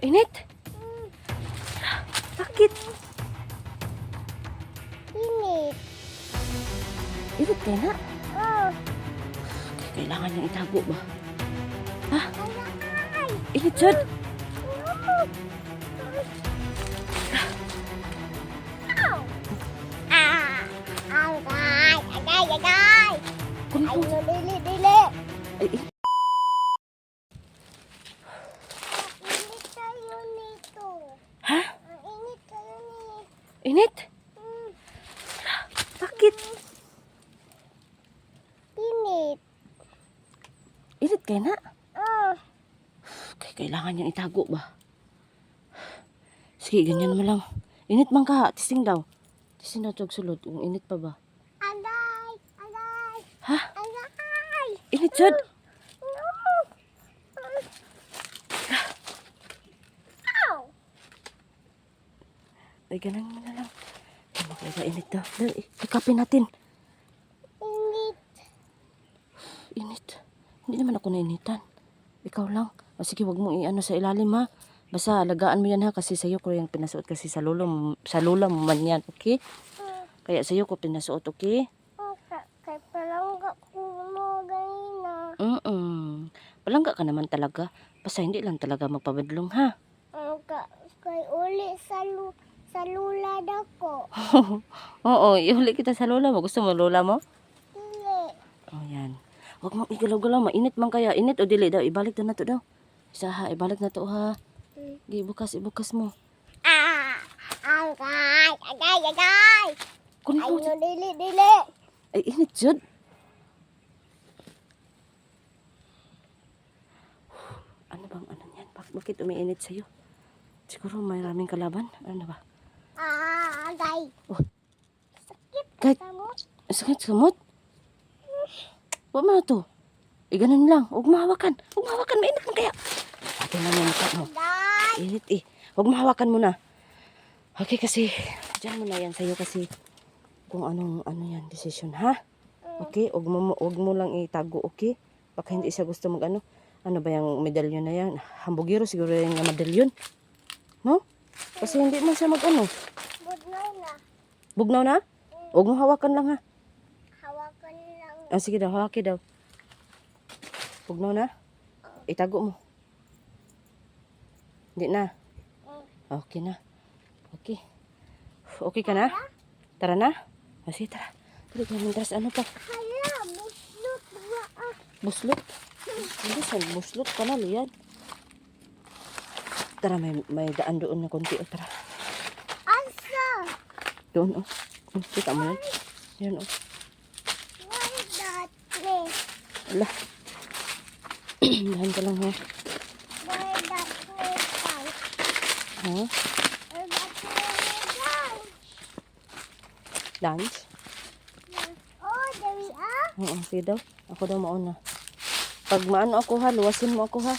Init? Bakit? Init. Init kaya na? Oh. Kailangan niyang itago ba? Ha? Ay. Init, Jod? Ow. Ah. Agay. Agay. Agay. Kunin Ay, mo. no, dili. Ay, Init tayo nito. ha? Ang init tayo nito. Init? Bakit? Init. Init kaya na? Oh. Kailangan niyang itago ba? Sige, ganyan mo lang. Init man ka. Tising daw. Tising daw tog sulod. Kung init pa ba? Agay. Agay. Ha? Agay. Init, Jod? Ow. Ay, ganun mo na lang. Ay, makaiba init daw. Dali, ikapin natin. Init. Init. Hindi naman ako nainitan. Ikaw lang. O sige, wag mong i-ano sa ilalim ha. Basta alagaan mo yan ha. Kasi sa'yo ko yung pinasuot kasi sa lula mo man yan. Okay? Kaya sa'yo ko pinasuot. Okay? Kay palangga ko mo ganina. Palangga ka naman talaga. Basta hindi lang talaga magpabadlong ha. Kay uli sa lula dako. Oo, ihuli kita sa lula mo. Gusto mo lula mo? Dili. Oh, yan. Huwag mong igalaw-galaw. Mainit man kaya. Init o dili daw. Ibalik na to daw. Isa ha. Ibalik na to ha. Ibukas mo. Agay. Kunin Ay mo. no, dili. Ay, init, Jod. Ano bang ano yan? Bakit umiinit sa'yo? Siguro may maraming kalaban. Ano ba? Agay. Oh. Sakit Kahit- ka mo. Sakit samot? Huwag mo na to. Ganun lang. Huwag mahawakan. Mainit man kaya. Atin lang yung mukha mo. Agay. Init eh. Huwag mahawakan mo na. Okay, kasi dyan mo na yan sa'yo kasi kung anong ano yan, decision, ha? Okay? Huwag mo lang itago, okay? Baka hindi siya gusto mag ano. Ano ba yung medalyon na yan? Hambugiro siguro yung medalyon. No? Kasi hindi mo siya mag ano. Budnaw na. Bugnaw na? Huwag mo hawakan lang, ha? Hawakan lang. Ah, sige daw, hawaki daw. Bugnaw na? Itago mo. Hindi na. Okay na. Okay. Okay ka na? Tara na? Ah, sige, tara. Tara, mintas ano pa? Hala, buslot ba? Buslot? Hindi, sa buslot ka na, liyan. Tara, may daan doon na konti. O, tara. Asa? Doon, oh. Kita mo yan? Yan, oh. Why that place? Ala. Dahan ka lang, ha? Why that place? Ha? Why that place? Lunch? Oh, there we are. Oo, sige daw. Ako daw mauna. Pag maano ako, ha, luwasin mo ako, ha?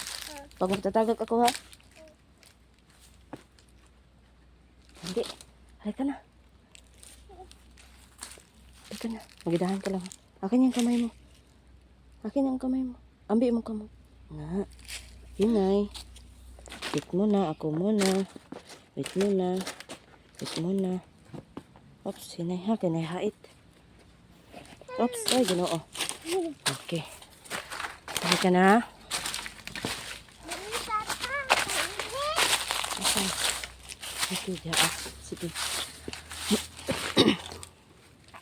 Pag magtatagak ako, ha? Hindi. Halika na. Halika na. Magidahan ka lang, ha? Akin yung kamay mo. Akin yung kamay mo. Ambi mo kamay. Na. Hinay. Wait muna. Ako muna. Wait muna. Wait muna. Oops, hinay ha. Kinahait. Oops, ay, ginoo. Okay. Halika na, ha? Okay. Okay, diyan. Sige.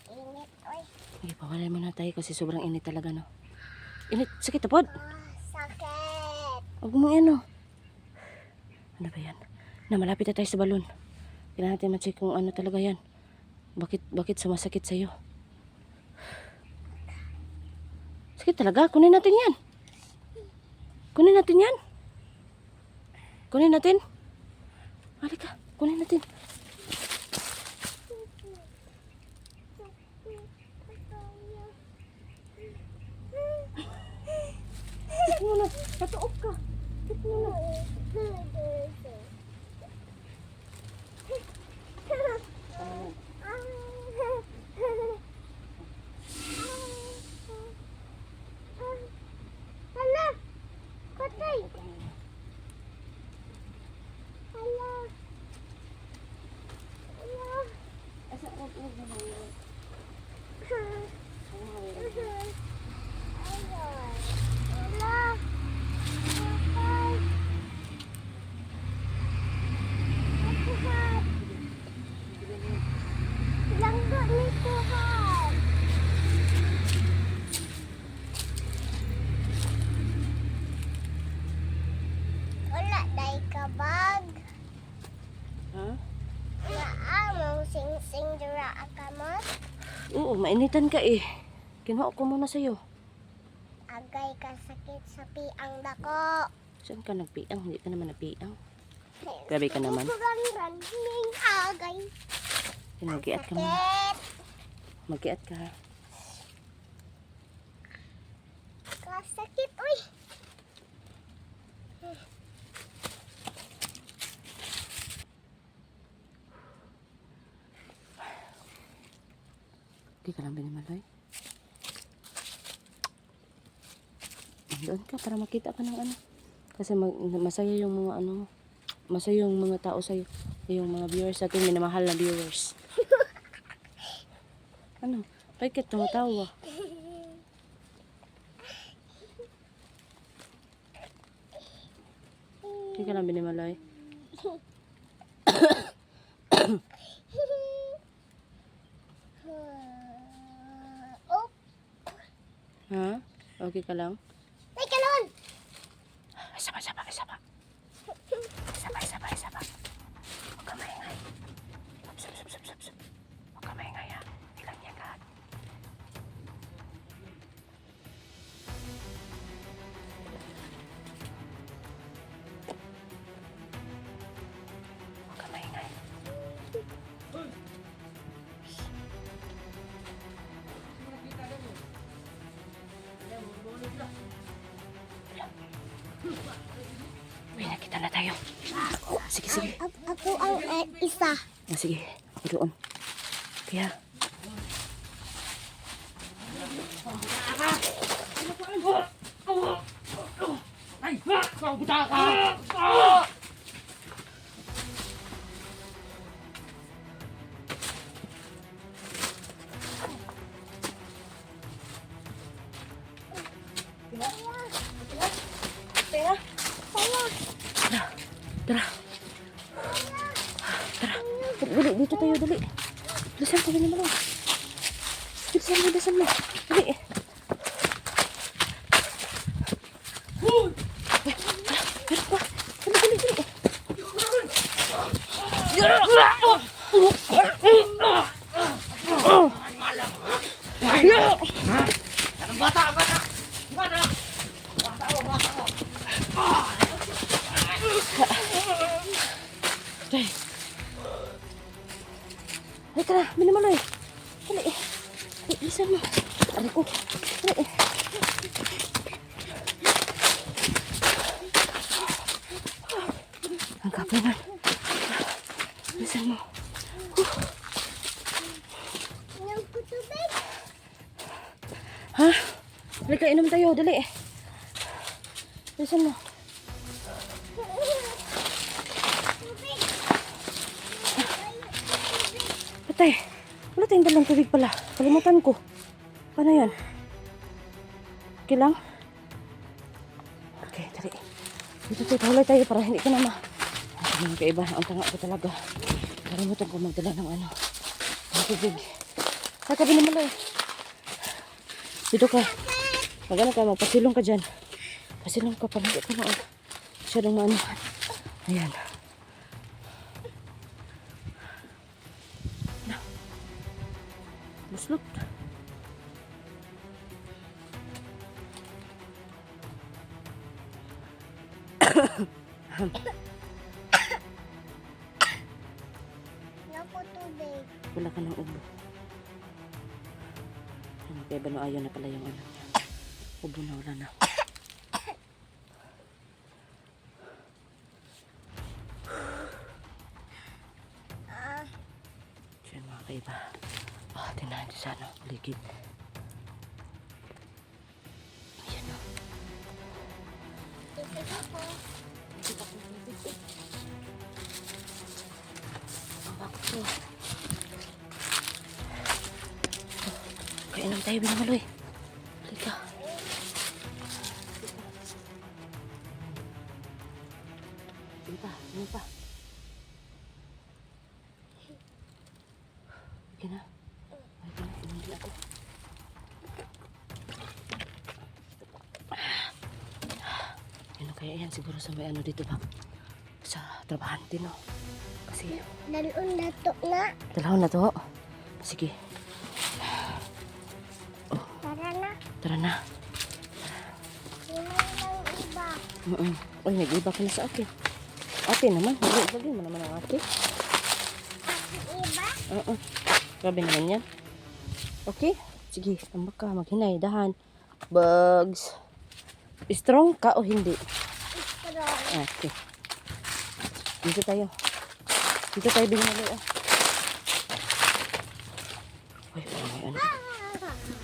Init, oy. Okay, pawalay muna tayo kasi sobrang init talaga, no? Init. Sakit, tapod. Sakit. Huwag mo yan, no? Ano ba yan? Na, malapit na tayo sa balon. Kailangan natin ma-check kung ano talaga yan. Bakit sumasakit sa'yo? Sakit talaga. Kunin natin yan. Kunin natin yan. Kunin natin. Halika. Kunin natin. Sit mo na. Patuok ka. Sit mo na. Hala, patay. bag. Ha? Naamong sing-sing dura akamot. Oo, mainitan ka eh. Kinuha ko muna sa'yo. Agay ka sakit sa piang dako. Saan ka nagpiang? Hindi ka naman nagpiang. Grabe ka naman. Ning agay. Mag-iat ka mo. Sakit. Mag-iat ka. Kasakit, uy. Hindi ka lang binimaloy. Doon ka para makita ka ng ano. Kasi masaya yung mga ano. Masaya yung mga tao sa'yo. Yung mga viewers natin. Minamahal na viewers. Ano? Bakit tumatawa? Hindi ka lang binimaloy. Oh, Ha? Okay ka lang? may kalon. Isa pa. Huwag ka maingay. Sup. Huwag ka maingay ha. Ilang yan ka. Huwag ka maingay. Uy, nakita na tayo. Sige. Ako ang isa. Sige, ako doon. Kaya. Tara. Dali, dito tayo, dali. Bilisan ko, dali mo. Bilisan mo. Dali. Pero pa. Dali. Dali. Halika na, binimaloy. Dali. Bilisan mo. Aray ko. Dali. Ang kapay nun. Bilisan mo. Inom ko tubig. Ha? Halika, inom tayo. Dali. Bilisan mo. Patay. Wala tayong dalang tubig pala. Kalimutan ko. Paano yan? Okay lang? Okay, dali. Dito tayo tayo para hindi ka na Ang kaiba. Ang tanga ko talaga. Kalimutan ko magdala ng ano. Ng tubig. Saka binimaloy. Dito ka. Magano ka, magpasilong ka dyan. Pasilong ka para hindi ka na. Masyadong maanuhan. Ayan. Buslot. Inom ko tubig. Wala ka ng ubo. Kaya ba no ayaw na pala yung ano niya. Ubo na wala na. Diyan mga kaiba. Tinahan sa ano, paligid. Ayan o. Tubig ako. Ang bakit to. Kainom tayo, binamaloy. Halika. Ano pa? Okay na. Hindi ako. Ano kaya yan? Siguro sa may ano dito ba? Sa trabahante no. Kasi Dalon na to na. dalawon na to. Sige, Tara na. tara na. Hinay lang iba. Uy, nag-iba ka na sa akin. Ate naman, lagay mo naman ang ate. Ate iba. Oo. Grabe naman yan. Okay? Sige, tambak ka. Maghinay. Dahan. Bugs. Strong ka o hindi? Strong. Okay. Dito tayo. Dito tayo binalo. Uy, may ano.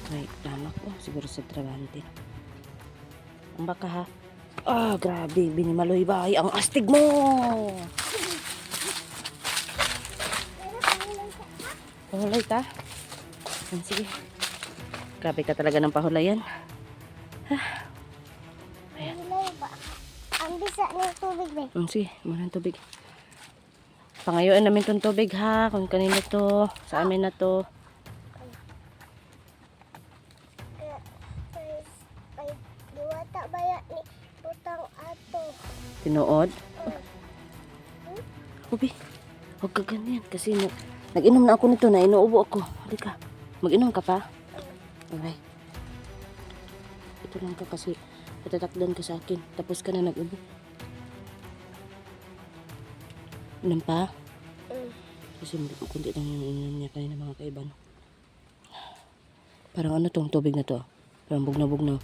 May lamak ko. Siguro sa trabante. Tambak ka ha. Ah, grabe. Binimaloy ba? Ay, ang astig mo. Pahulay ta. Sige. Grabe ka talaga ng pahulayan. Hinay ba? Ang bisa ng tubig ba? Sige, muna ang tubig. Pangayuan namin tong tubig ha. Kung kanino to. Sa amin na to. Ay, diwata ba yan ni putang ato? Tinuod. Ubi. Huwag ka ganyan. Kasi nag-inom na ako nito. Na inuubo ako. Halika. Mag-inom ka pa? Alright. Ito lang ka kasi patatakdan ka sa akin. Tapos ka na nag-ubo. Inom pa? Kasi kundi lang yung inom niya kayo ng mga kaiban. Parang ano tong tubig na to? Parang bugnaw-bugnaw.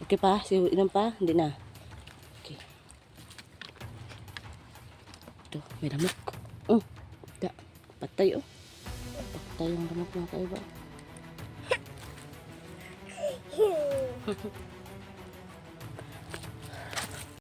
Okay pa? Inom pa? Hindi na. Okay. Ito, may lamok. Patay oh. Patay yung lamok mga kaiba.